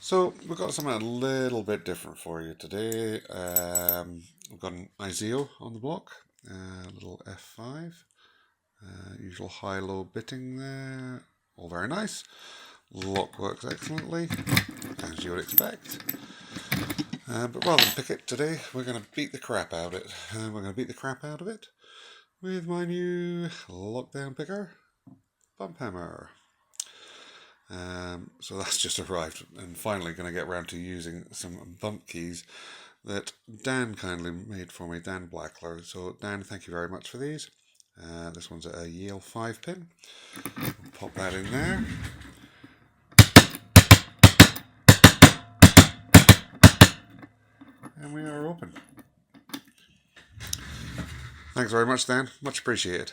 So we've got something a little bit different for you today. We've got an Iseo on the block, a little F5, usual high-low bitting there, all very nice. Lock works excellently, as you would expect. But rather than pick it today, we're going to beat the crap out of it. We're going to beat the crap out of it with my new lockdown picker, Bump Hammer. So that's just arrived, and finally going to get around to using some bump keys that Dan kindly made for me, Dan Blackler. So Dan, thank you very much for these. This one's a Iseo F5 pin. Pop that in there. And we are open. Thanks very much, Dan. Much appreciated.